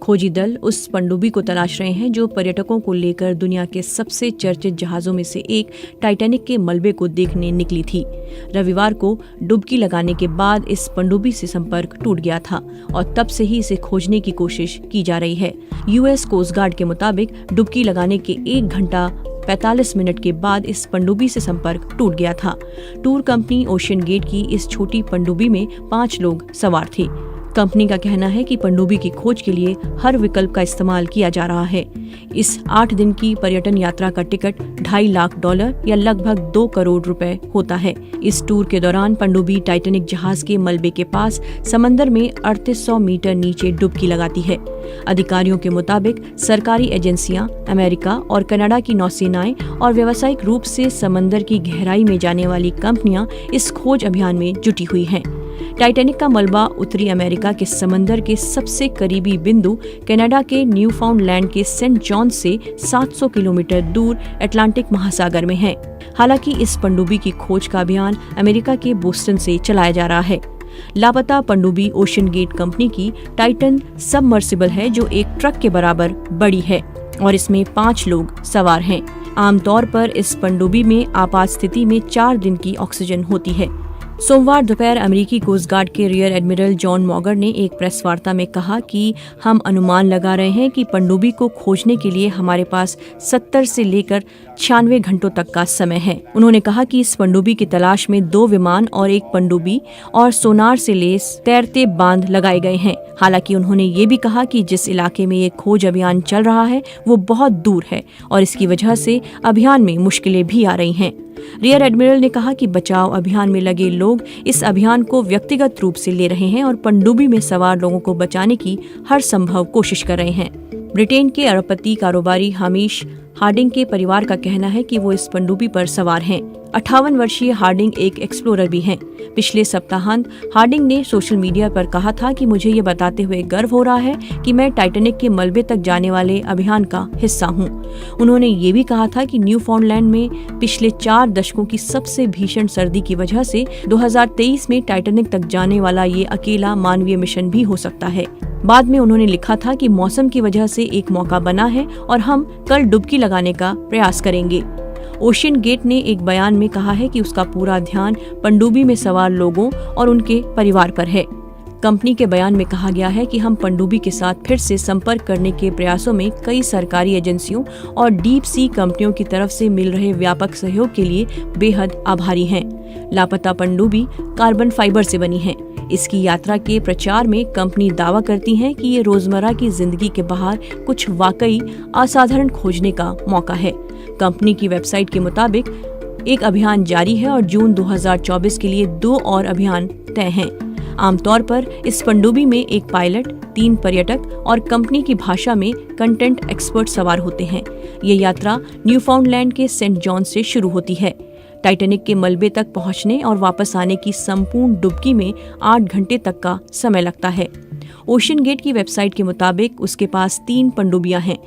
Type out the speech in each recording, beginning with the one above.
खोजी दल उस पनडुब्बी को तलाश रहे हैं जो पर्यटकों को लेकर दुनिया के सबसे चर्चित जहाजों में से एक टाइटैनिक के मलबे को देखने निकली थी। रविवार को डुबकी लगाने के बाद इस पनडुब्बी से संपर्क टूट गया था और तब से ही इसे खोजने की कोशिश की जा रही है। यूएस कोस्ट गार्ड के मुताबिक डुबकी लगाने के 1 घंटा 45 मिनट के बाद इस पनडुब्बी से संपर्क टूट गया था। टूर कंपनी ओशियन गेट की इस छोटी पनडुब्बी में 5 लोग सवार थे। कंपनी का कहना है कि पनडुब्बी की खोज के लिए हर विकल्प का इस्तेमाल किया जा रहा है। इस 8 दिन की पर्यटन यात्रा का टिकट $2.5 लाख या लगभग 2 करोड़ रुपए होता है। इस टूर के दौरान पनडुब्बी टाइटैनिक जहाज के मलबे के पास समंदर में 3800 मीटर नीचे डुबकी लगाती है। अधिकारियों के मुताबिक सरकारी एजेंसियां, अमेरिका और कनाडा की नौसेनाएं और व्यावसायिक रूप से समंदर की गहराई में जाने वाली कंपनियां इस खोज अभियान में जुटी हुई हैं। टाइटैनिक का मलबा उत्तरी अमेरिका के समंदर के सबसे करीबी बिंदु कनाडा के न्यूफाउंडलैंड के सेंट जॉन से 700 किलोमीटर दूर अटलांटिक महासागर में है। हालांकि इस पनडुब्बी की खोज का अभियान अमेरिका के बोस्टन से चलाया जा रहा है। लापता पनडुब्बी ओशियन गेट कंपनी की टाइटन सबमर्सिबल है जो एक ट्रक के बराबर बड़ी है और इसमें 5 लोग सवार हैं। आमतौर पर इस पनडुब्बी में आपात स्थिति में 4 दिन की ऑक्सीजन होती है। सोमवार दोपहर अमेरिकी कोस्ट गार्ड के रियर एडमिरल जॉन मॉगर ने एक प्रेस वार्ता में कहा कि हम अनुमान लगा रहे हैं कि पनडुब्बी को खोजने के लिए हमारे पास 70 से लेकर 96 घंटों तक का समय है। उन्होंने कहा कि इस पनडुब्बी की तलाश में 2 विमान और एक पनडुब्बी और सोनार से लैस तैरते बांध लगाए गए हैं। हालांकि उन्होंने ये भी कहा कि जिस इलाके में ये खोज अभियान चल रहा है वो बहुत दूर है और इसकी वजह से अभियान में मुश्किलें भी आ रही हैं। रियर एडमिरल ने कहा कि बचाव अभियान में लगे लोग इस अभियान को व्यक्तिगत रूप से ले रहे हैं और पनडुब्बी में सवार लोगों को बचाने की हर संभव कोशिश कर रहे हैं। ब्रिटेन के अरबपति कारोबारी हामिश हार्डिंग के परिवार का कहना है कि वो इस पनडुब्बी पर सवार हैं। 58 वर्षीय हार्डिंग एक एक्सप्लोरर भी हैं। पिछले सप्ताहांत हार्डिंग ने सोशल मीडिया पर कहा था कि मुझे ये बताते हुए गर्व हो रहा है कि मैं टाइटैनिक के मलबे तक जाने वाले अभियान का हिस्सा हूँ। उन्होंने ये भी कहा था कि न्यूफाउंडलैंड में पिछले 4 दशकों की सबसे भीषण सर्दी की वजह से 2023 में टाइटैनिक तक जाने वाला ये अकेला मानवीय मिशन भी हो सकता है। बाद में उन्होंने लिखा था कि मौसम की वजह से एक मौका बना है और हम कल डुबकी लगाने का प्रयास करेंगे। ओशियन गेट ने एक बयान में कहा है कि उसका पूरा ध्यान पनडुब्बी में सवार लोगों और उनके परिवार पर है। कंपनी के बयान में कहा गया है कि हम पनडुब्बी के साथ फिर से संपर्क करने के प्रयासों में कई सरकारी एजेंसियों और डीप सी कंपनियों की तरफ से मिल रहे व्यापक सहयोग के लिए बेहद आभारी हैं। लापता पनडुब्बी कार्बन फाइबर से बनी है। इसकी यात्रा के प्रचार में कंपनी दावा करती है कि ये रोजमर्रा की जिंदगी के बाहर कुछ वाकई असाधारण खोजने का मौका है। कंपनी की वेबसाइट के मुताबिक एक अभियान जारी है और जून 2024 के लिए 2 और अभियान तय हैं। आमतौर पर इस पनडुब्बी में एक पायलट, 3 पर्यटक और कंपनी की भाषा में कंटेंट एक्सपर्ट सवार होते हैं। ये यात्रा न्यूफाउंडलैंड के सेंट जॉन से शुरू होती है। टाइटैनिक के मलबे तक पहुंचने और वापस आने की संपूर्ण डुबकी में 8 घंटे तक का समय लगता है। ओशियन गेट की वेबसाइट के मुताबिक उसके पास 3 पनडुब्बियां हैं,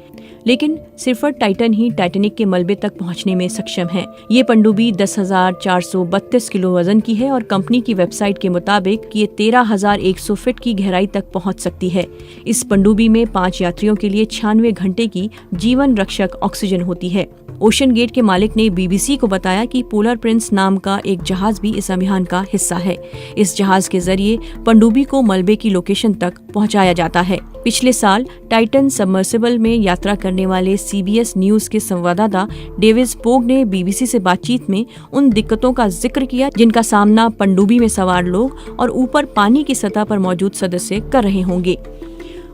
लेकिन सिर्फ टाइटन ही टाइटैनिक के मलबे तक पहुंचने में सक्षम है। ये पनडुब्बी 10,432 किलो वजन की है और कंपनी की वेबसाइट के मुताबिक ये 13,100 फीट की गहराई तक पहुंच सकती है। इस पनडुब्बी में 5 यात्रियों के लिए 96 घंटे की जीवन रक्षक ऑक्सीजन होती है। ओशियन गेट के मालिक ने बीबीसी को बताया कि पोलर प्रिंस नाम का एक जहाज भी इस अभियान का हिस्सा है। इस जहाज के जरिए पनडुब्बी को मलबे की लोकेशन तक पहुंचाया जाता है। पिछले साल टाइटन सबमर्सिबल में यात्रा करने वाले सीबीएस न्यूज के संवाददाता डेविड पोग ने बीबीसी से बातचीत में उन दिक्कतों का जिक्र किया जिनका सामना पनडुब्बी में सवार लोग और ऊपर पानी की सतह पर मौजूद सदस्य कर रहे होंगे।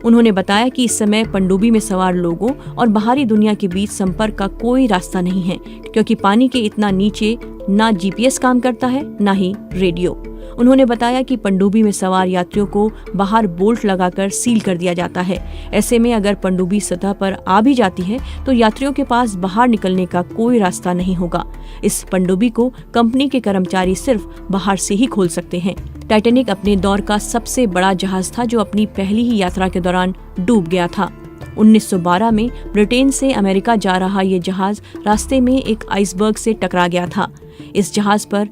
उन्होंने बताया कि इस समय पनडुब्बी में सवार लोगों और बाहरी दुनिया के बीच संपर्क का कोई रास्ता नहीं है, क्योंकि पानी के इतना नीचे ना जीपीएस काम करता है ना ही रेडियो। उन्होंने बताया कि पनडुब्बी में सवार यात्रियों को बाहर बोल्ट लगाकर सील कर दिया जाता है। ऐसे में अगर पनडुब्बी सतह पर आ भी जाती है तो यात्रियों के पास बाहर निकलने का कोई रास्ता नहीं होगा। इस पनडुब्बी को कंपनी के कर्मचारी सिर्फ बाहर से ही खोल सकते हैं। टाइटैनिक अपने दौर का सबसे बड़ा जहाज था जो अपनी पहली ही यात्रा के दौरान डूब गया था। 1912 में ब्रिटेन से अमेरिका जा रहा ये जहाज रास्ते में एक आइसबर्ग से टकरा गया था। इस जहाज पर